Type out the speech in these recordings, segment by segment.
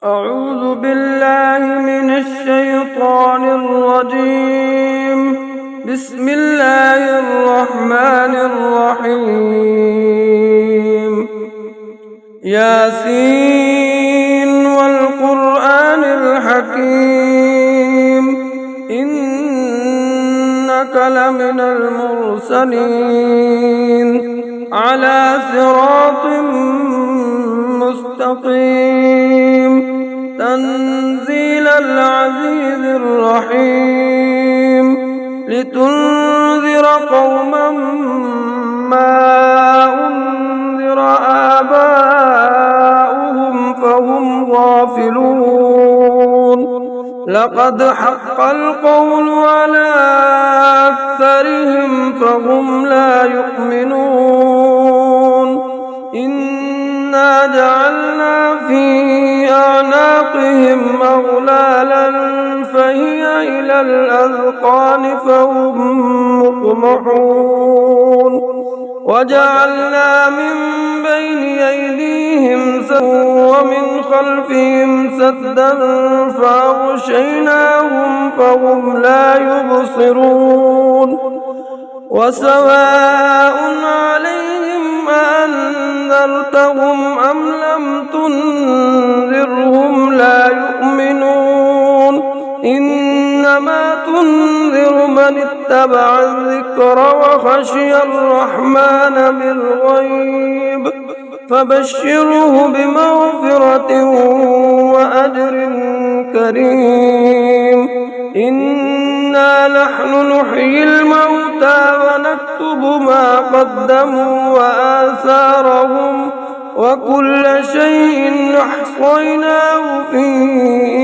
أعوذ بالله من الشيطان الرجيم. بسم الله الرحمن الرحيم. ياسين والقرآن الحكيم إنك لمن المرسلين على صراط مستقيم تنزيل العزيز الرحيم لتنذر قوما ما أنذر آباؤهم فهم غافلون لقد حق القول على أكثرهم فهم لا يؤمنون إنا جعلنا في أعناقهم أغلالا فهي إلى الأذقان فهم مقمحون وجعلنا من بين أيديهم سدا ومن خلفهم سدا فأغشيناهم فهم لا يبصرون وسواء عليهم أأنذرتهم أم لم تنذرهم لا يؤمنون إنما تنذر من اتبع الذكر وخشي الرحمن بالغيب فبشره بمغفرة وأجر كريم إنا نحن نحيي الموتى ونكتب ما قدموا وآثارهم وكل شيء أحصيناه في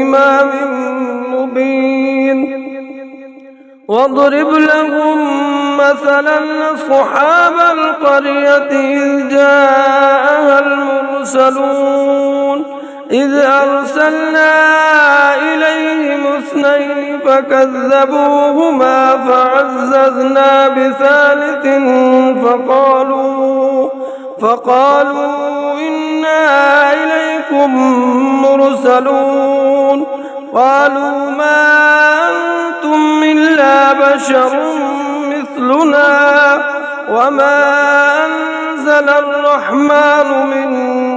إمام مبين واضرب لهم مثلا أصحاب القرية إذ جاءها المرسلون إذ أرسلنا إليهم اثنين فكذبوهما فعززنا بثالث فقالوا إنا إليكم مرسلون قالوا ما أنتم إلا بشر مثلنا وما أنزل الرحمن من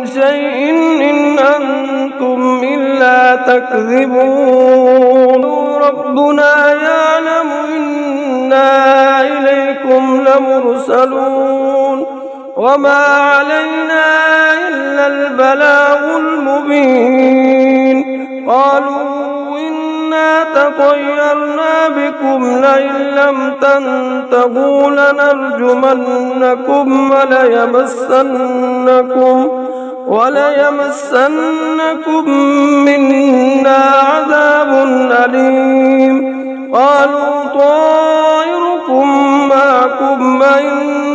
شيء إن أنتم إلا تكذبون ربنا يعلم إنا إليكم لمرسلون وما علينا إلا البلاغ المبين قالوا إنا تطيرنا بكم لئن لم تنتهوا لنرجمنكم وليمسنكم منا عذاب أليم قالوا طائركم معكم إن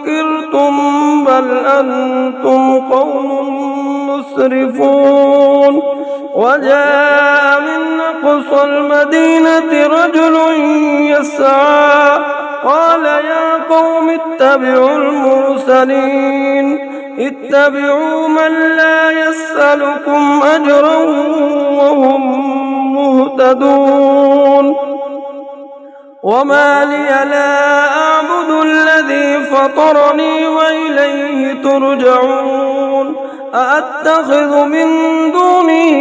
ذكرتم بل أنتم قوم مسرفون وجاء من أقصى المدينة رجل يسعى قال يا قوم اتبعوا المرسلين اتبعوا من لا يسألكم أجرا وهم مهتدون وما لي لا أعبد الذي فطرني وإليه ترجعون أأتخذ من دونه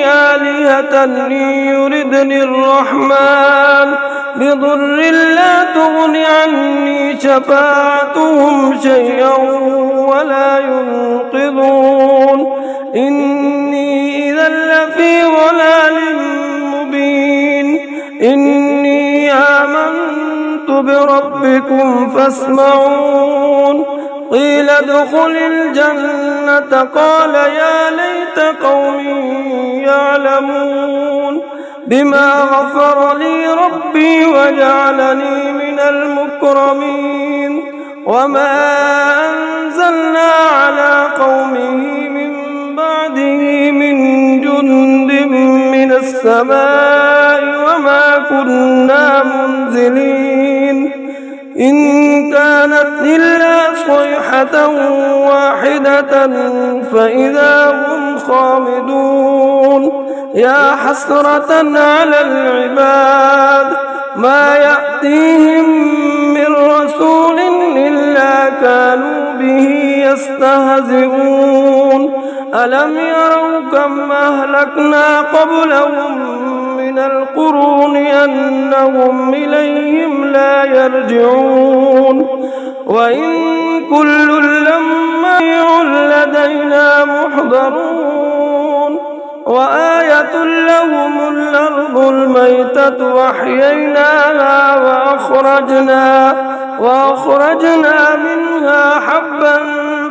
آلهة يردني الرحمن بضر لا تغن عني شفاعتهم شيئا ولا ينقذون إني إذا لفي ضلال مبين إني آمنت بربكم فاسمعون قيل ادخل الجنة قال يا ليت قومي يعلمون بما غفر لي ربي وجعلني من المكرمين وما أنزلنا على قومه من بعده من جند من السماء وما كنا منزلين إن كانت إلا صيحة واحدة فإذا هم خامدون يا حسرة على العباد ما يأتيهم من رسول إلا كانوا به يستهزئون ألم يروا كم أهلكنا قبلهم من القرون أنهم إليهم لا يرجعون وإن كل لما لدينا محضرون وآية لهم الأرض الميتة وأحييناها وأخرجنا منها حبا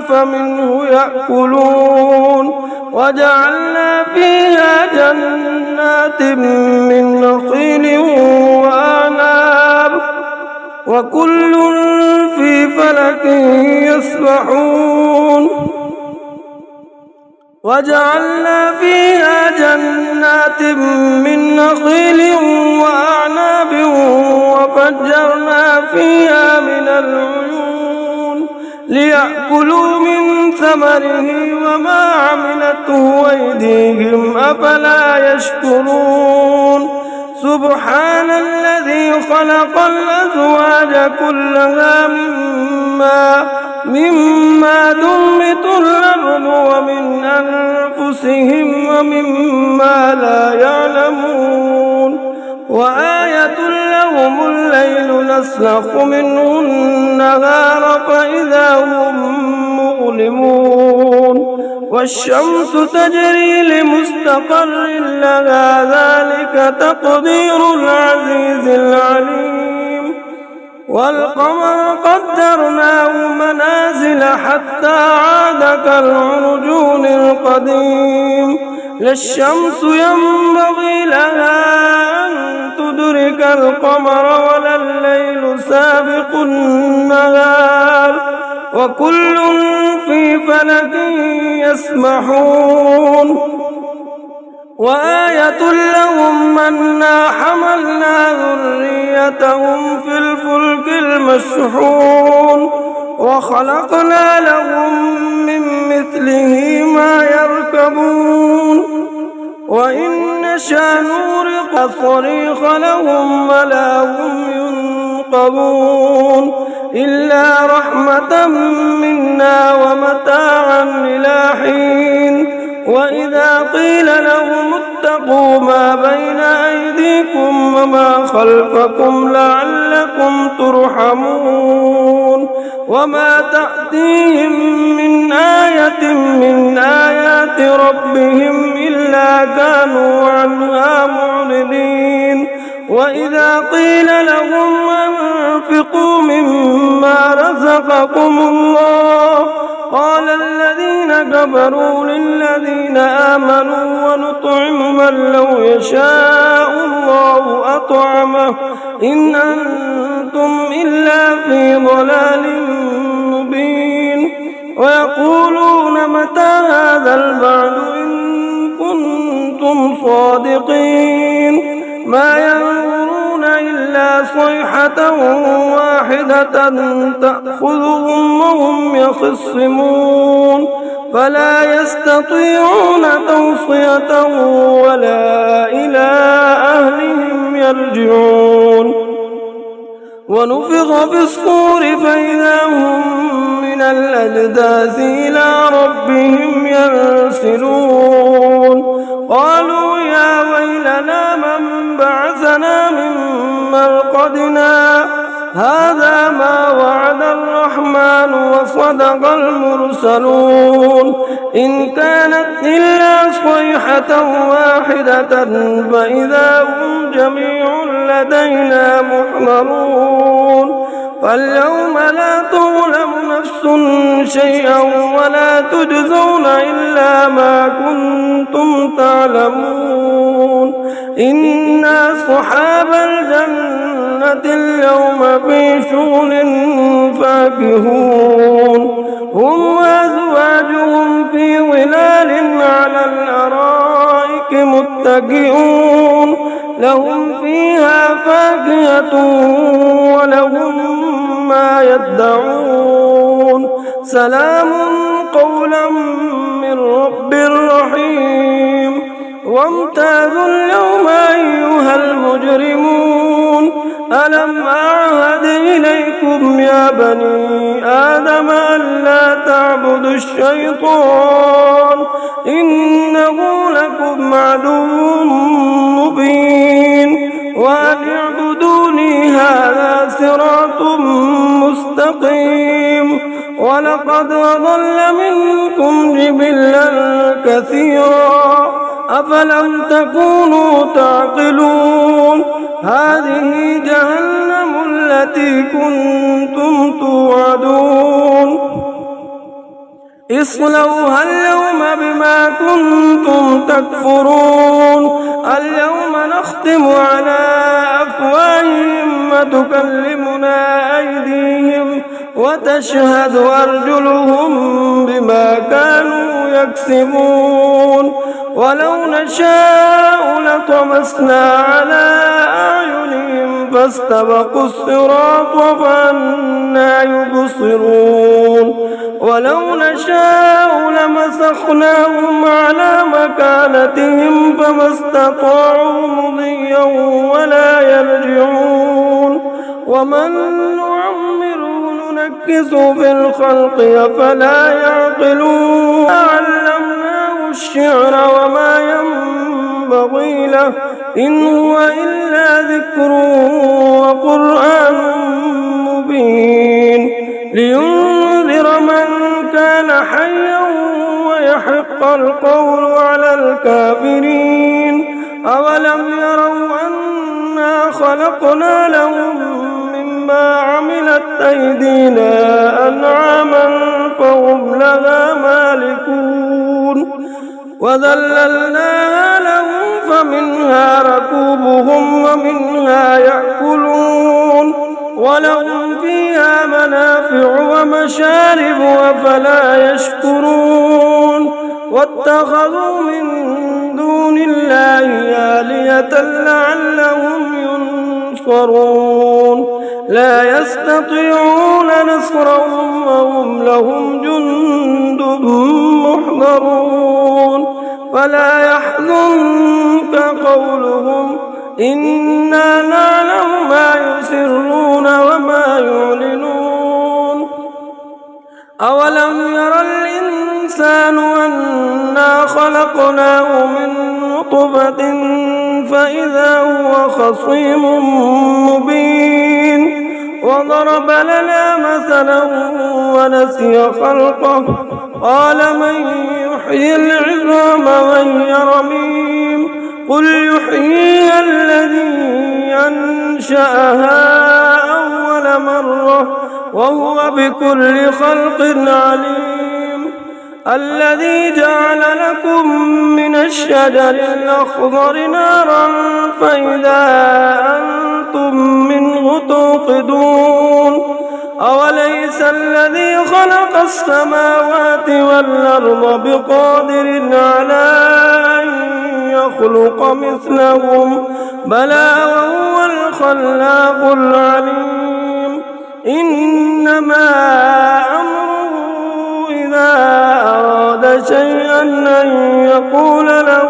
فمنه يأكلون وجعلنا فيها جنات من نخيل وأعناب وكل في فلك يسبحون وجعلنا فيها جنات من نخيل وأعناب وفجرنا فيها من العيون ليأكلوا من ثمره وما عملته أيديهم أفلا يشكرون سبحان الذي خلق الأزواج كلها مما تنبت الأرض ومن أنفسهم ومما لا يعلمون وآية لهم الليل نسلخ منه النهار فإذا هم مظلمون والشمس تجري لمستقر لها ذلك تقدير العزيز العليم والقمر قدرناه منازل حتى عاد كالعرجون القديم لا الشمس ينبغي لها أن تدرك القمر ولا الليل سابق النهار وكل في فلك يسبحون وآية لهم أنا حملنا ذريتهم في الفلك المشحون وخلقنا لهم من مثله ما يركبون وإن نشأ نغرق الصريخ لهم ولا هم ينقذون إلا رحمة منا ومتاعا إلى حين وإذا قيل لهم اتقوا ما بين أيديكم وما خلفكم لعلكم ترحمون وما تأتيهم من آية من آيات ربهم إلا كانوا عنها معرضين وإذا قيل لهم أنفقوا مما رزقكم الله قال الذين كفروا للذين آمنوا ونطعم من لو يشاء الله أطعمه إن أنتم إلا في ضلال مبين ويقولون متى هذا البعد إن كنتم صادقين ما ينظرون إلا صيحة واحدة تأخذهم وهم يخصمون فلا يستطيعون توصية ولا إلى أهلهم يرجعون ونفخ في الصور فإذا هم من الأجداث إلى ربهم ينسلون قالوا يا ويلنا من بعثنا من مرقدنا هذا ما وعد الرحمن وصدق المرسلون إن كانت إلا صيحة واحدة فإذا هم جميع لدينا محضرون فاليوم لا تظلم نفس شيئا ولا تجزون إلا ما كنتم تعلمون إن أصحاب الجنة اليوم في شغل فاكهون هم وأزواجهم في ظلال على الأرائك متكئون لهم فيها فاكهة ولهم ما يدعون سلام قولا من رب رحيم وامتازوا اليوم أيها المجرمون ألم أعهد إليكم يا بني آدم ألا تعبدوا الشيطان إنه لكم عدو مبين وأن اعبدوني هذا صراط مستقيم ولقد أضل منكم جبلا كثيرا أفلم تكونوا تعقلون هذه جهنم التي كنتم توعدون اصلوها اليوم بما كنتم تكفرون اليوم نختم على أفواههم وتكلمنا أيديهم وتشهد أرجلهم بما كانوا يكسبون ولو نشاء لطمسنا على أعينهم فاستبقوا الصراط فأنى يبصرون ولو نشاء لمسخناهم على مكانتهم فما استطاعوا مضيا ولا يرجعون ومن نعمره ننكس في الخلق أفلا يعقلون علمناه الشعر وما ينبغي له إن هو إلا ذكر وقرآن مبين لينذر من كان حيا ويحق القول على الكافرين أولم يروا أنا خلقنا لهم مما عملت أيدينا أنعاما فهم لها مالكون وذللناها لهم فمنها ركوبهم ومنها يأكلون ولهم فيها منافع ومشارب أفلا يشكرون واتخذوا من دون الله آلهة لعلهم ينصرون لا يستطيعون نصرهم وهم لهم جند محضرون فلا يحزنك قولهم إنا نعلم ما يسرون وما يعلنون أولم ير الإنسان أنا خلقناه من نطفة فإذا هو خصيم مبين وضرب لنا مثلا ونسي خلقه قال من يحيي العظام وهي رميم قل يحييها الذي أنشأها أول مرة وهو بكل خلق عليم الذي جعل لكم من الشجر الأخضر نارا فإذا أنتم منه توقدون أوليس الذي خلق السماوات والأرض بقادر على أن يخلق مثلهم بلى وهو الخلاق العليم إنما أمره إذا أراد شيئا أن يقول له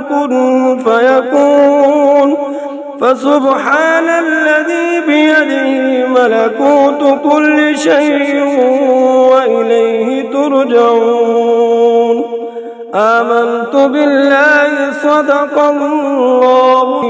كن فيكون فسبحان الذي بيده ملكوت كل شيء وإليه ترجعون آمنت بالله صدق الله